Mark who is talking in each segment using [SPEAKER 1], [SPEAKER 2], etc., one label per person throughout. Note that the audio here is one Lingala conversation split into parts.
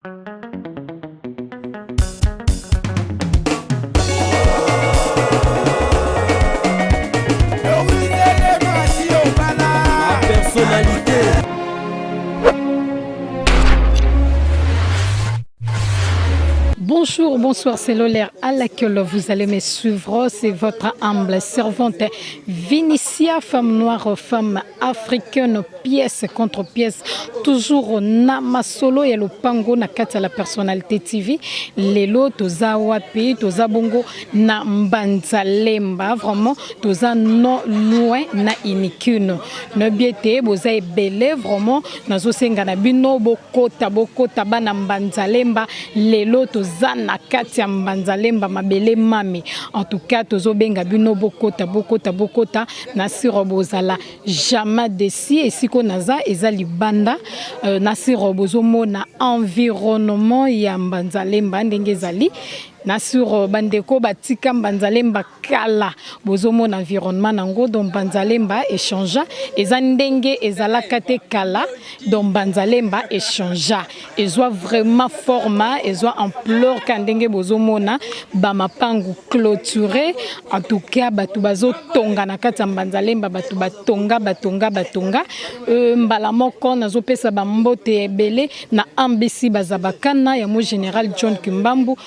[SPEAKER 1] Personnalité.
[SPEAKER 2] Bonjour, bonsoir, c'est Lolaire à laquelle vous allez me suivre. C'est votre humble servante Vinicia, femme noire, femme africaine, pièce contre pièce. Toujours na solo et le pango na kata la personnalité TV. Lelo, toza wapi, toza bongo na mbanzalemba. Vraiment, toza non loin na inikune. Ne biete, boza ebele, vraiment, nazo senga na bino, bokota bana mbanzalemba. Lelo, toza na kati ya mbanzalemba mabele mami. En tout cas, tozo benga bino bokota na siro bozala jamais desi esiko naza eza libanda na siro bozo mona environnement ya mbanzalemba ndenge ezali na sur bandeko batika mbanzalemba kala bozo mona environnement nango don mbanzalemba échangea eza ndenge ezalaka te kala don mbanzalemba échangea ezwa vraiment format ezwa ampleur ka ndenge bozo mona ba mapangu clôturé. En tout cas batu bazo tonga na kati ya mbanzalemba batu batonga mbala moko nazo pesa ba mbote ebele na ambisi bazabakana ya mo général John Kimbambu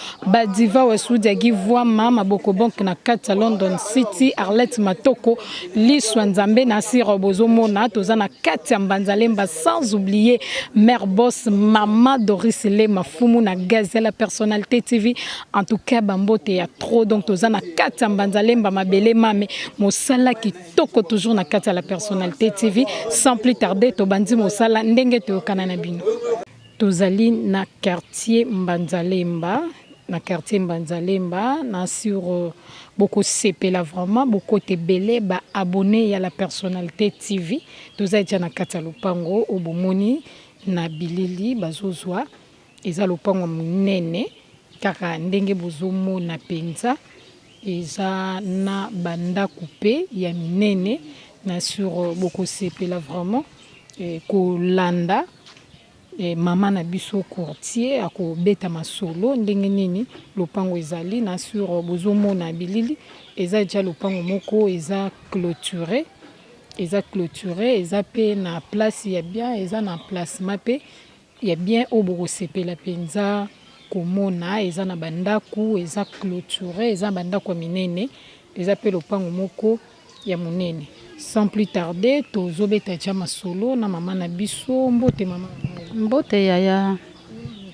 [SPEAKER 2] Diva Wesudi agivwa mama boko bank na kata London City Arlette Matoko liswa nzambe na siro bozomona toza na kati ya mbanzalemba sans oublier mère boss mama Doris Le Mafumu na Gazelle la personnalité TV. En tout cas bambote ya trop donc toza na kati ya mbanzalemba mabele mame mosala kitoko toujours na kati ya la personnalité TV. Sans plus tarder to bandi mosala ndenge to kana na bino tozali na quartier Mbanzalemba na sur beaucoup sepela vraiment beaucoup te belé ba abonné à la personnalité TV toza na kati ya lopango obomoni na bilili bazozwa eza lopango munene kaka ndenge bozomo na penza eza na banda coupé ya minene na sur beaucoup sepela vraiment kolanda mama na biso courtier akobeta masolo ndenge nini lopango ezali na sur bozomo na bilili eza déjà lopango moko eza clôturé eza pe na place ya bien eza na placement pe ya bien oboko sepela penza komona eza na bandaku eza clôturé eza bandako minene eza pe lopango moko ya munene. Sans plus tarder tozobeta déjà masolo na mama na biso mbote mama
[SPEAKER 3] mbote yaya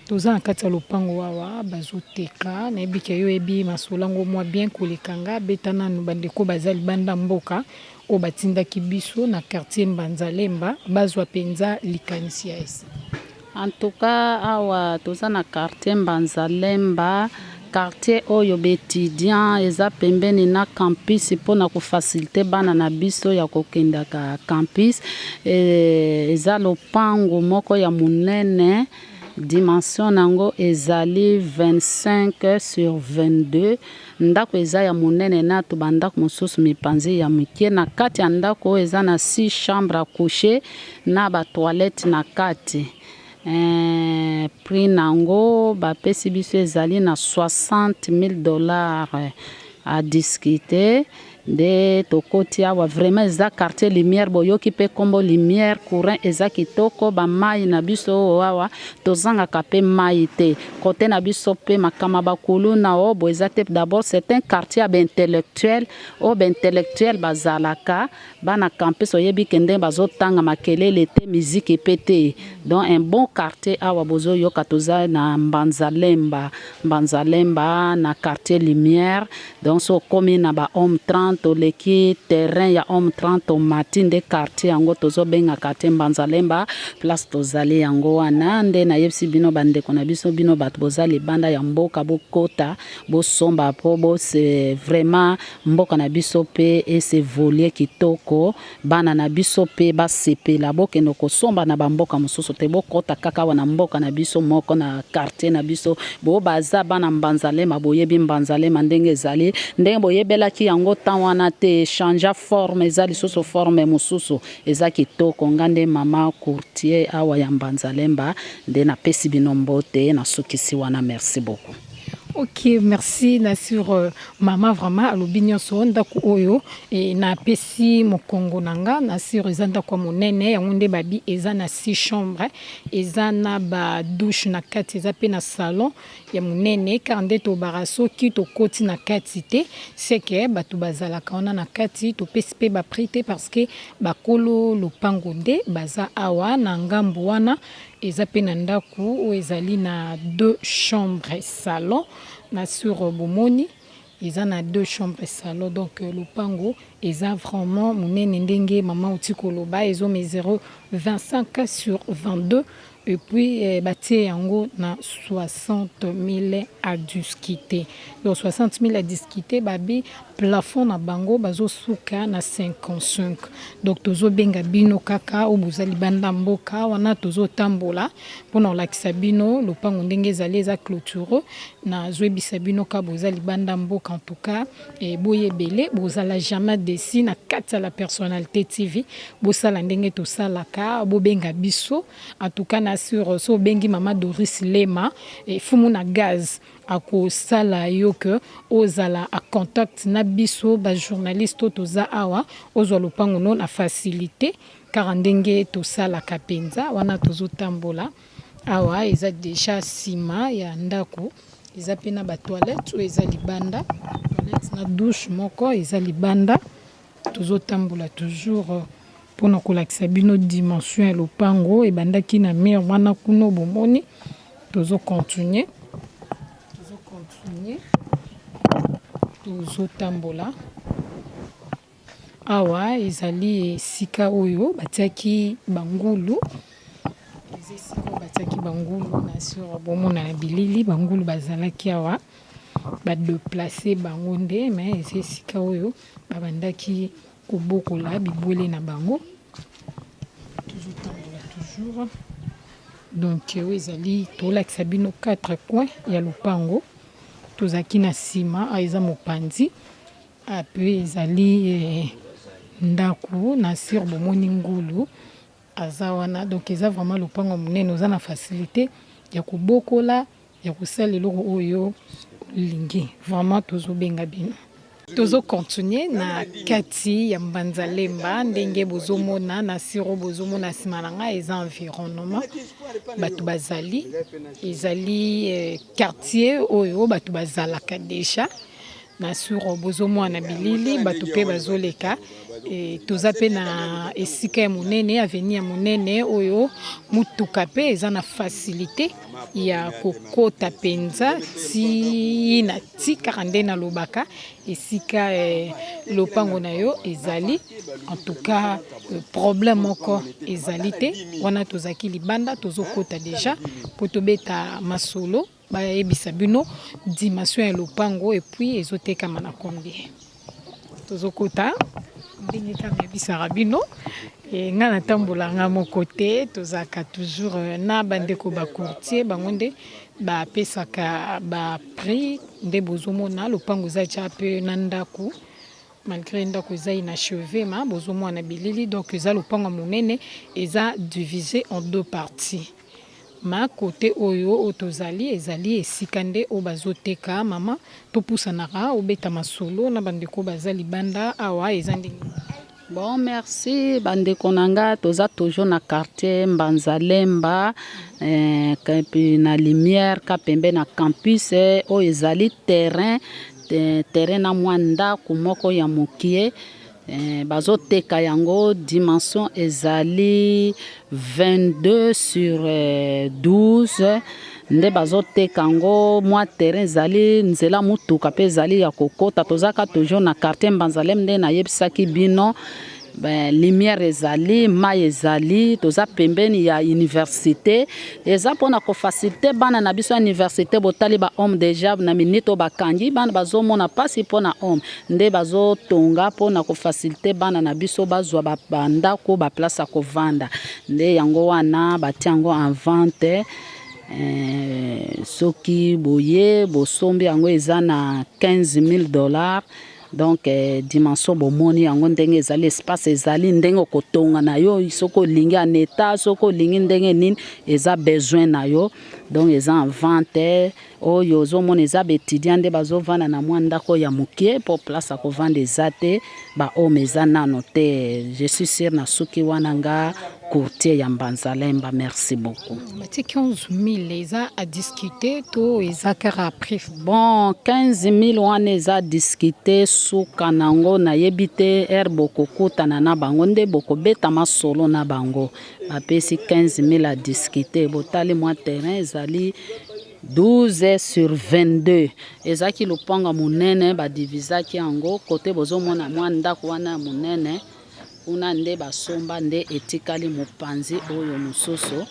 [SPEAKER 2] toza na kati ya lopango wawa bazoteka na ebika yo ebi masolango mwa bien kolekanga beta nanu bandeko baza libanda mboka o batindaki biso na quartier Mbanzalemba bazwa penza likanisi ya esi.
[SPEAKER 3] En tout cas awa toza na quartier Mbanzalemba quartier oyo bétudiant eza pembeni na campus pona ko faciliter bana na biso ya kokenda ka campus eza lopango moko ya munene dimension nango ezali 25 sur 22 ndako eza ya munene na to bandako mosusu mipanzi ya mikie na kati ya ndako eza na 6 chambres à coucher na ba toilette na kati. Prix nango bapesi biso ezali na $60,000 à discuter de tokoti awa vraiment eza quartier lumière boyoki pe kombo lumière courant eza kitoko ba mai na biso awa tozanga kape mai te côté na biso pe makama bakulu na obo eza te. D'abord c'est un quartier intellectuel intellectuel bazalaka bana campus oyebi kende bazotanga makelele te musique pété donc un bon quartier awa bozo yoka toza na Mbanzalemba na quartier lumière donc so komi na ba homme 30 toleki terrain ya homme 30 au matin de quartier yango tozo benga quartier Mbanzalemba place tozali yango wana nde na yebsi bino bandeko na biso bino bato bozali banda ya mboka bokota bosomba po c'est vraiment mboka na biso pe et c'est voler kitoko bana na biso pe basepela bokendo kosomba na bamboka mosusu te bokota kaka wana mboka na biso moko na quartier na biso bo baza bana Mbanzalemba boyebi Mbanzalemba ndenge ezali ndenge boyebelaki yango tan wana te changer forme eza lisusu forme mosusu eza kitoko nga nde mama courtier awa ya Mbanzalemba nde napesi bino mbote nasukisi wana. Merci beaucoup.
[SPEAKER 2] Ok, merci na sur mama vraiment alobi nyonso ndako oyo na pesi mokongo nanga na sur eza ndako monene yango nde babi eza na 6 chambres eza na ba douche na kati eza pe na salon ya monene car nde tobara soki tokoti na kati te seke bato bazalaka wana na kati topesi pe baprix te parce que bakolo lopango nde baza awa na ngambo wana eza pe na ndako oyo ezali na 2 chambres salon na sur bomoni eza na 2 chambres salon donc lopango eza vraiment monene ndenge mama uti koloba ezo mesure 25 sur 22 et puis batie yango na 60 000 à discuter. Donc 60 000 à discuter babi plafond na bango bazo suka na 55. Donc tozo benga bino kaka obuzali banda mboka wana tozo tambola pona lakisa bino lopango ndenge ezali eza clôture na zoebisa bino ka bozali banda mboka en tout cas et boyebele bozala jamais desi na kati ya la personnalité TV bosala ndenge to salaka bobenga biso en tout cas na sur so bengi mama Doris Lema et fumu na gaz ako sala yo que ozala a contact na biso ba journaliste toza awa ozwa lopango no na facilité car ndenge to sala kapenza wana tozo tambola awa eza déjà sima ya ndako eza pe na ba toilette o eza libanda toilette na douche moko eza libanda tozo tambola toujours pour na kolakisa bino dimension ya lopango ebandaki na mur wana kuno bomoni tozo continuer tozo tambola awa ezali esika oyo batiaki bangulu na sur bomona na bilili bangulu bazalaki awa badeplace bango nde mais esika oyo babandaki kobokola bibwele na bango toujours donc ezali tolakisa bino 4 coins ya lopango tozaki na nsima eza mopanzi ape ezali ndako na sur bomoni ngulu aza wana donc eza vraiment lopango monene oza na facilité ya kobokola ya kosala eloko oyo olingi vraiment tozobenga bino tozo continuer na kati ya Mbanzalemba ndenge bozomona na siro bozomona nsima na ngai eza environnement bato bazali ezali quartier oyo bato bazalaka déjà na siro bozomona bilili bato pe bazoleka toza pe na esika ya monene avenue ya monene oyo mutuka pe eza na facilité ya kokota penza ti na ti karande na lobaka esika lopango na yo ezali en tout cas problème moko ezali te wana tozaki libanda tozokota déjà po tobeta masolo bayebisa bino dimension ya lopango et puis ezotekama na combien tozokota ndenge kaka yebisaka bino nga natambolanga moko te tozalaka toujours na bandeko bacourtier bango nde bapesaka baprix nde bozomona lopango eza tya mpe na ndako malgré ndako eza inachevé ma bozomona bilili donc eza lopango monene eza divisé en 2 parties ma côté oyo otozali ezali esika nde o bazoteka mama topusanaka obeta masolo na bandeko bazali banda awa eza ndenge.
[SPEAKER 3] Bon, merci. Bandeko nanga toza toujours na quartier Mbanzalemba na lumière kapembe na campus o ezali terrain na mwanda kumoko ya mokie bazoteka yango dimension ezali 22 sur 12 nde bazoteka yango mwa terrain ezali nzela mutuka pe ezali ya kokota tozaka toujours na quartier Mbanzalemba nde nayebisaki bino lumière ezali mai ezali toza pembeni ya université eza mpona kofacilité bana na biso ya université botali ba homme déjà na minute bakangi bana bazomona pasi mpona homme nde bazotonga mpona kofacilité bana na biso bazwa bandako baplace ya kovanda nde yango wana batia yango en vente soki boye bosombi yango eza na $15,000 donc dimension bomoni yango ndenge ezali espace ezali ndenge kotonga na yo soko lingi en état soko lingi ndenge nini eza besoin na yo donc eza en vente oyo ozomona eza baétudiant nde bazovanda na mwa ndako ya mokie po place akovanda eza te bahomme eza nano te. Je suis sûr na suki wana nga courtier ya Mbanzalemba. Merci beaucoup.
[SPEAKER 2] Mati 15 000 eza à discuter to eza kara après.
[SPEAKER 3] Bon 15 000 wana eza discuter suka nango nayebi te er bokokutana na bango nde bokobeta masolo na bango bapesi 15 000 à discuter. Botali mwa terrain ezali 12 sur 22 ezaki lopanga munene badivizaki yango kote bozomona mwa ndako wana munene kuna nde basomba nde etikali mopanzi oyo mosusu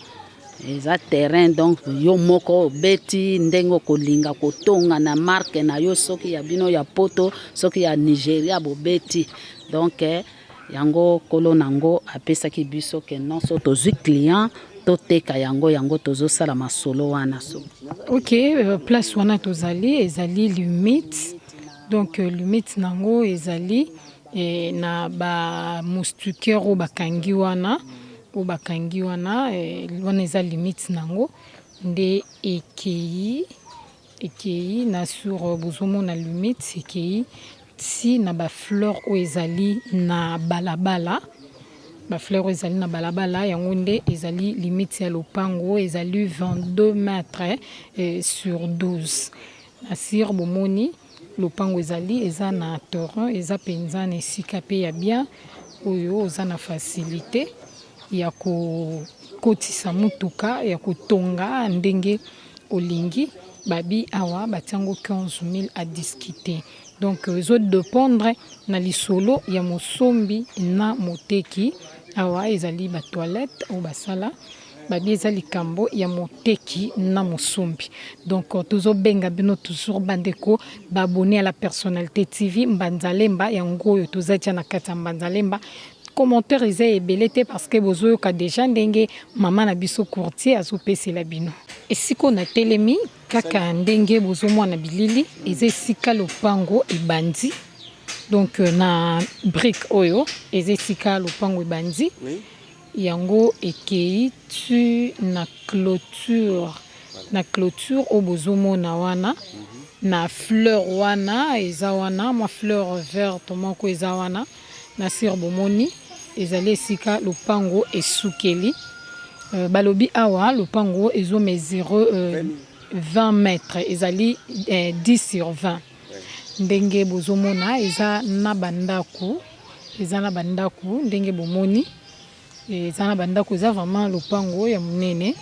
[SPEAKER 3] eza terrain donc yo moko beti ndenge kolinga kotonga na marque na yo soki ya bino ya poto soki ya Nigeria bobeti donc yango kolo nango apesaki biso ke non so tozwi client toteka yango tozosala masolo wana so.
[SPEAKER 2] Ok, place wana tozali ezali limite donc limite nango ezali na ba moustiquaire o bakangi wana wana eza limite nango nde ekei na sur bozomona limite ekei ti na ba fleur o ezali na balabala yango nde ezali limite ya lopango ezali 22 mètres sur 12 asir bomoni lopango ezali eza na torrent eza penza na esika pe ya bien oyo oza na facilité ya kokotisa mutuka ya kotonga ndenge olingi babi awa batiango 15 000 à discuter. Donc zo dépendre na lisolo ya mosombi na moteki awa ezali ba toilette ou basala babi ezali kambo ya moteki na mosombi. Donc tozo benga bino toujours bandeko babonner à la personnalité TV Mbanzalemba yango oyo tozatia na kati ya Mbanzalemba. Commentaire eza ebele te parce que bozoyoka déjà ndenge mama na biso courtier azopesela bino. Esiko na telemi kaka ndenge bozomwana bilili eza esika lopango ebandi donc na brique oyo eza esika lopango ebandi yango ekei tu na clôture o bozomona wana na fleur wana eza wana ma fleur verte moko eza wana na sir bomoni ezali esika lopango esukeli balobi awa lopango ezo mesure 20 mètres ezali 10 sur 20 ndenge bozomona eza na bandako ndenge bomoni eza na bandako eza vraiment lopango ya munene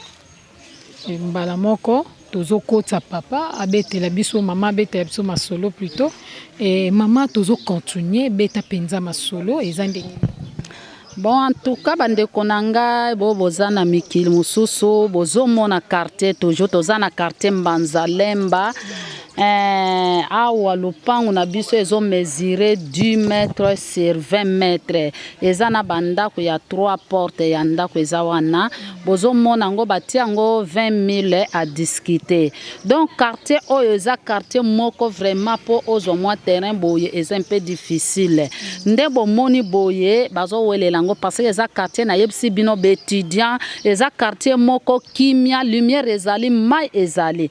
[SPEAKER 2] mbala moko tozo kota papa abetela biso mama abetela biso masolo plutôt et mama tozo continuer beta penza masolo eza ndenge.
[SPEAKER 3] Bon, en tout cas, bandeko nanga bozana mikili mususu bozomona quartier toujours tozana quartier Mbanzalemba awa lopango na biso ezo mesurer 10 mètres sur 20 mètres ezana bandako ya 3 portes ya ndako eza wana bozomona ngo batiango 20 000 à discuter. Donc quartier oyo eza quartier moko vraiment po ozomwa terrain boye eza un peu difficile nde bomoni boye bazo welela ngo parce que eza quartier na yebisi bino étudiant eza quartier moko kimia lumière ezali mai ezali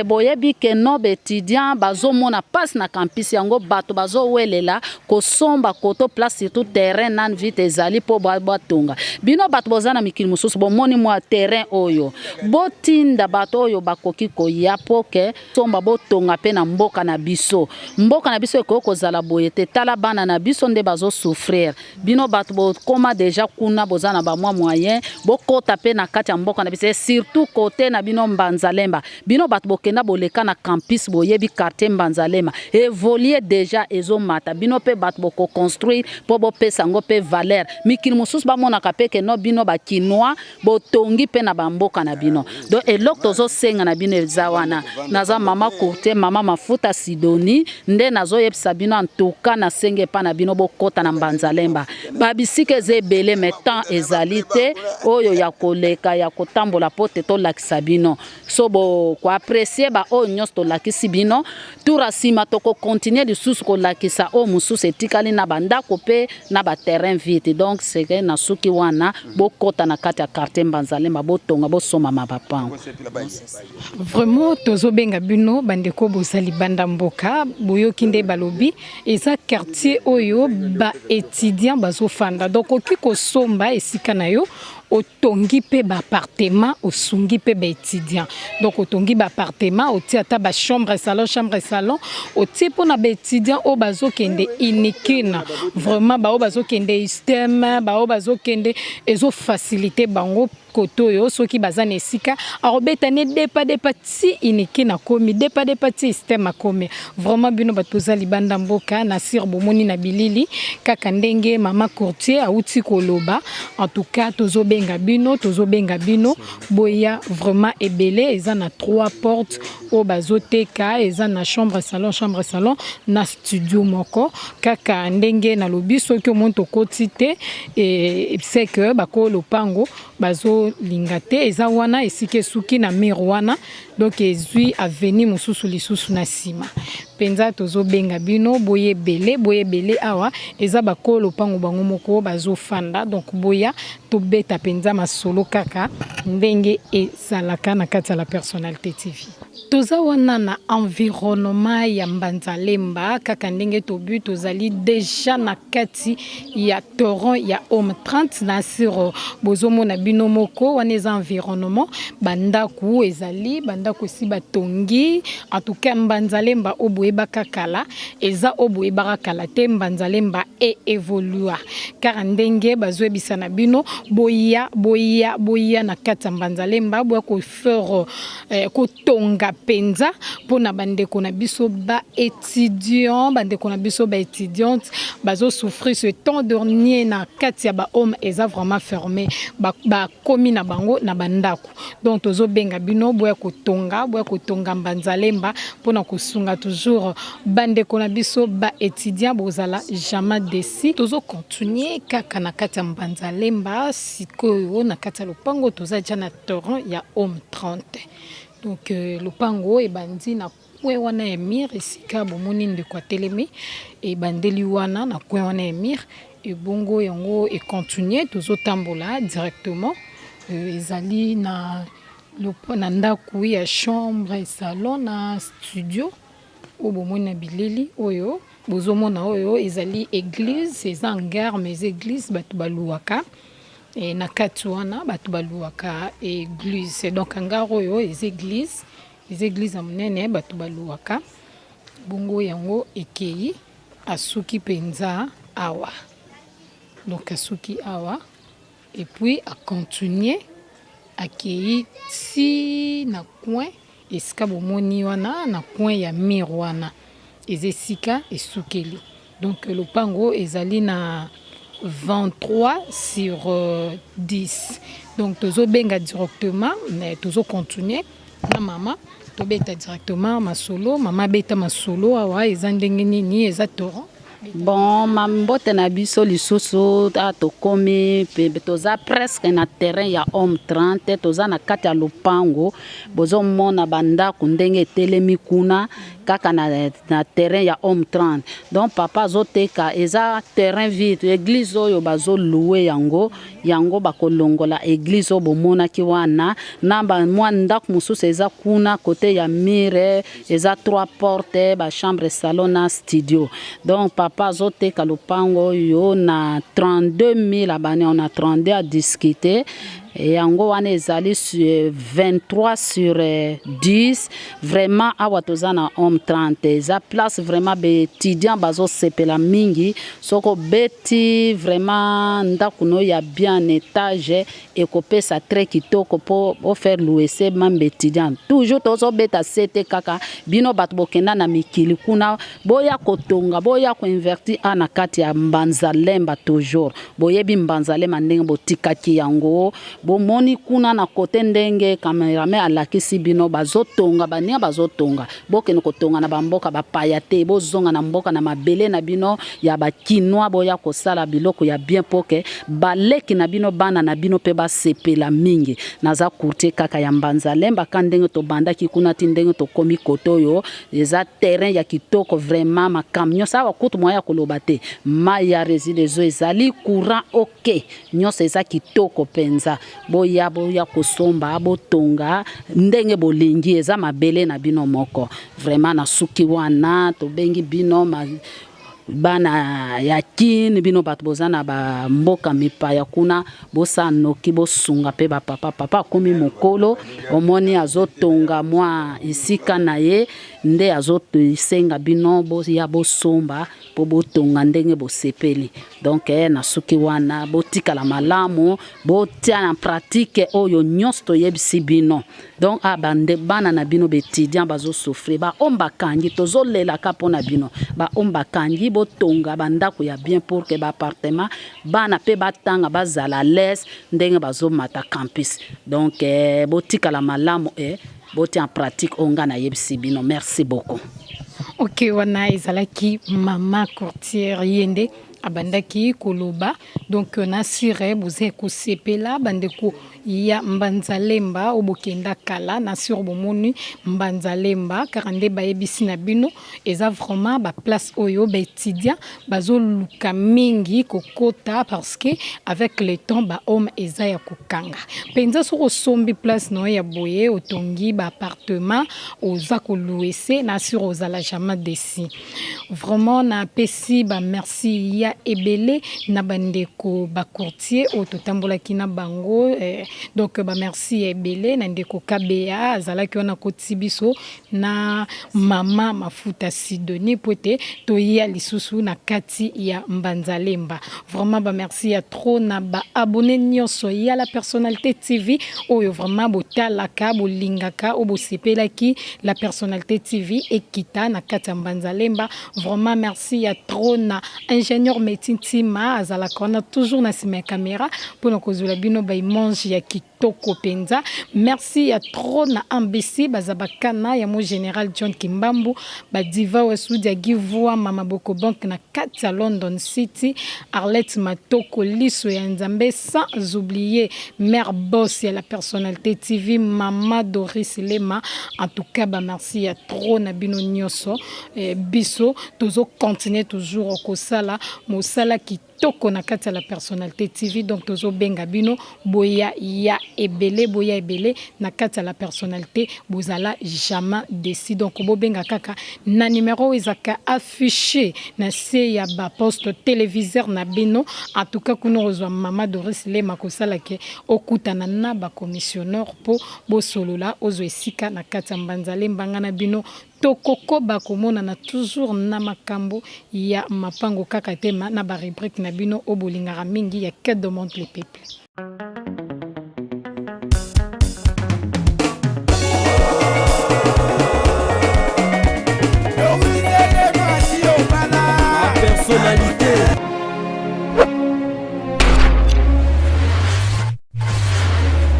[SPEAKER 3] boyebi ke no étudiant bazomona passe na campus yango bato bazowelela kosomba koto place surtout terrain nan vite ezali po batonga bino bato bozana mikili mususu bomoni mwa terrain oyo botinda bato oyo bakoki koya poke somba botonga pe na mboka na biso ekozala boye te tala bana na biso nde bazo souffrir bino bato bokoma déjà kuna bozana ba mwa moyen bokota pe na kati ya mboka na biso surtout côté na bino Mbanzalemba bino bato bokenda boleka na campus boyebi quartier Mbanzalemba évoluer déjà ezomata bino pe bato boko construire po bopesa ngo pe valeur mikili mususu bamonaka pe ke no bino ba kinois botongi pe na bamboka na bino donc eloko tozo senga na bino eza wana naza mama courtier mama mafuta Sidoni nde nazo yebisa bino en tout cas na senge pa na bino bokota na Mbanzalemba babisike zebele metan ezali te oyo ya koleka ya kotambola pote to lakisa bino so bo ko apprécier ba oyo nyos to lakisi bino tura sima toko continuer de sous ko lakisa o mususu etikali na bandako pe na ba terrain vide. Donc c'est que na suki wana bokota na kati ya quartier Mbanzalemba botonga bosoma mapapango.
[SPEAKER 2] Vraiment tozobenga bino bandeko bozali banda mboka boyoki nde balobi eza quartier oyo ba étudiant bazofanda. Donc oki kosomba esika na yo otongi pe ba appartement osungi pe ba étudiant. Donc otongi ba appartement oti ata ba chambre salon oti pona ba étudiant o bazokende inikina vraiment ba o bazokende système ba o bazokende ezo faciliter bango koto yo soki bazana esika arobeta ne depa ti inikina komi depa ti système akomi vraiment bino batoza libanda mboka na sir bomoni na bilili kaka ndenge mama courtier auti koloba. En tout cas tozobenga bino boya vraiment ebele eza na 3 portes o bazoteka eza na chambre salon na studio moko kaka ndenge na lobi soki omonto kotite et c'est que bako lopango bazo lingate eza wana esike suki na mirwana donc ezui aveni mususu lisusu na sima penza tozobenga bino boye bele awa eza bakolo pango bango moko bazofanda. Donc boya tobeta penza masolo kaka ndenge ezalaka na kati ya la Personnalité TV. Toza wana na environnement ya Mbanzalemba kaka ndenge tobu tozali déjà na kati ya torrent ya Homme 30 na siro bozomo na bino moko wana eza environnement bandaku ezali bandaku si batongi. En tout cas Mbanzalemba oboyeba kakala eza oboyeba kala te Mbanzalemba e évolua car ndenge bazoebisa na bino boya na kati ya Mbanzalemba boya ko faire ko tonga penza pona bandeko na biso ba étudiant bandeko na biso ba étudiante bazo souffrir ce temps dernier na kati ya ba homme eza vraiment fermé ba komi na bango na bandako. Donc tozo benga bino boya ko tonga Mbanzalemba pona kosunga toujours bandeko na biso ba étudiant bozala jamais déci. Tozo continuer kaka na kati ya Mbanzalemba sikoyo na kati ya lopango toza ja na torrent ya Homme 30. Donc lopango ebandi na kwe wana emir esika bomoni ndeko atelemi e bandeli wana na kwe wana emir e bongo yango e continuer tozotambola directement ezali na lopona ndaku ya chambre salon na studio o bomoni na bileli oyo bozomona oyo ezali église eza ngare mais église batu baluwaka et na kati wana batu baluwaka église. Donc ngaro oyo les églises ya munene batu baluwaka bongo yango ekei asuki penza awa. Donc asuki awa et puis a continuer akei si na coin esika bomoni wana na coin ya mir wana ezesika esukeli. Donc lopango ezali na 23 sur 10. Donc tozo benga directement mais tozo continuer na mama tobeta directement masolo mama beta masolo awa eza ndenge nini eza torrent.
[SPEAKER 3] Bon mambote na biso lisusu tokomi toza presque na terrain ya Homme 30 toza na kati ya lopango bozomona bandako ndenge telemi kuna kaka na terrain ya Homme 30. Donc papa azoteka eza terrain vide église oyo bazo louer yango bakolongola église oyo bomonaki wana na mwa ndako mususu eza kuna kote ya mire eza 3 portes ba chambre salon na studio. Donc papa azoteka lopango oyo na 32 000 abonnés on a 32 à discuter. Et yango wana ezali 23 sur 10 vraiment awa toza na Homme 30 eza place vraiment be étudiant bazo sepela mingi soko beti vraiment ndaku no ya bien étage et kopesa très kitoko pour faire l'USC même étudiant toujours tozo beta sete kaka bino bato bokenda na mikili kuna boya kotonga boya ko inverti ana kati ya Mbanzalemba toujours boyebi Mbanzalemba ndenge botikaki yango bomoni kuna na kote ndenge cameraman alakisi bino bazotonga bania bazotonga bokene kotonga na bamboka bapaya te bozonga na mboka na mabele na bino ya bakinois boya kosala biloko ya bien poke baleki na bino bana na bino pe basepela mingi naza courtier kaka ya Mbanzalemba ka ndenge to bandaki kuna ti ndenge to komi koto yo eza terrain ya kitoko vraiment makambo nyonso awa kutu moya koloba te mai ya résilezo ezali courant ok nyonso eza kitoko penza boya kosomba botonga ndenge bolingi eza mabele na bino moko vraiment na suki wana to bengi bino bana ya kini bino bato bozana ba mboka mipaya kuna bosa noki bosunga pe ba papa komi mokolo omoni azotonga mwa isika na ye nde azosenga bino ya bosomba po botonga ndenge bosepeli donc na suki wana botikala malamu botia na pratique oyo nyonso toyebisi bino donc abande bana na bino betidian bazo souffrir ba omba kangi tozolela ka pona bino ba omba kangi botonga bandako ya bien pour que ba appartement bana pe batanga bazala les ndenge bazo mata campus donc botikala malamu botia en pratique onga na yebisi bino merci beaucoup.
[SPEAKER 2] Ok, wana ezalaki mama courtière yende abandaki koloba donc nasire boze kosepela bandeko ya Mbanzalemba obokenda kala nasire bomoni Mbanzalemba karande bayebisi na bino eza vraiment ba place oyo ba étudiant bazoluka mingi kokota parce que avec le temps ba homme eza ya kokanga penza soko sombi place no ya boye otongi ba appartement oza koluese nasire ozala jamais desi vraiment na pesi ba merci ya ebele na bandeko ba courtier o totambolaki na bango donc ba merci ebele na ndeko kabea azalaki ona kotibiso na mama mafuta Sidonie pote toya lisusu na kati ya Mbanzalemba vraiment ba merci ya trop na ba abonné nyonso ya la personnalité TV oyo vraiment botalaka bolingaka o bosepelaki la personnalité TV ekita na kati ya Mbanzalemba vraiment merci ya trop na ingénieur Metintima azala kona toujours na sima caméra pour nous kozula bino ba image ya kitoko penza merci ya trop na ambisi bazabakana ya mo général John Kimbambu ba diva wesudi ya givua mama boko bank na kati ya London City Arlette Matoko liso ya Nzambe sans oublier mère boss ya la personnalité TV mama Doris Lema en tout cas ba merci ya trop na bino nyoso biso tozo continuer toujours kosala mosala kitoko na kati ya la personnalité TV donc tozo benga bino boya ebele na kati ya la personnalité bozala jamais décide donc bo benga kaka na numéro ezaka affiché na se ya ba poste téléviseur na bino en tout cas kuno rozwa mama Doris Lema kosala ke okutana na ba commissionnaire po bo solola ozo esika na kati ya Mbanzalemba ngana bino tokoko bakomona na toujours na makambo ya mapango kaka tema na ba rubrique na bino obolingara mingi ya quête de monde le peuple.
[SPEAKER 1] Personnalité